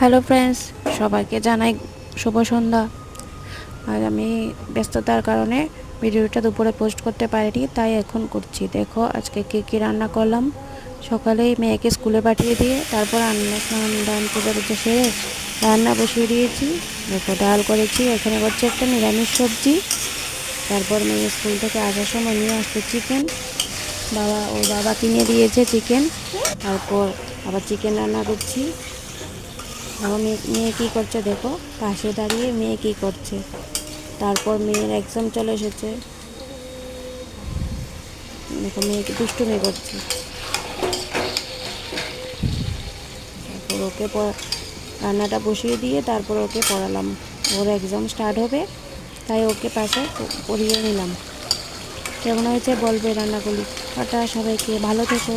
Hello friends, সবাইকে জানাই শুভ সন্ধ্যা। আর আমি ব্যস্ততার কারণে ভিডিওটা দুপুরে পোস্ট করতে পারিনি, তাই এখন করছি। দেখো আজকে কী রান্না করলাম। সকালেই মেয়েকে স্কুলে পাঠিয়ে দিয়ে তারপর স্নান দান পূজা টুজা সেরে রান্না বসিয়ে দিয়েছি। দেখো ডাল করেছি, এখানে করছি একটা নিরামিষ সবজি। তারপর মেয়ে স্কুল থেকে আসার সময় নিয়ে আসছে চিকেন। বাবা কিনে দিয়েছে চিকেন। তারপর আবার চিকেন রান্না করছি। আমার মেয়ে কী করছে দেখো, পাশে দাঁড়িয়ে মেয়ে কী করছে। তারপর মেয়ের এক্সাম চলে এসেছে, দেখো মেয়েকে দুষ্টুমি করছে। তারপর ওকে রান্নাটা বসিয়ে দিয়ে তারপর ওকে পড়ালাম। ওর এক্সাম স্টার্ট হবে, তাই ওকে পাশে পড়িয়ে নিলাম। কেমন হয়েছে বলবে রান্নাগুলি। টাটা, সবাইকে ভালো থেকো।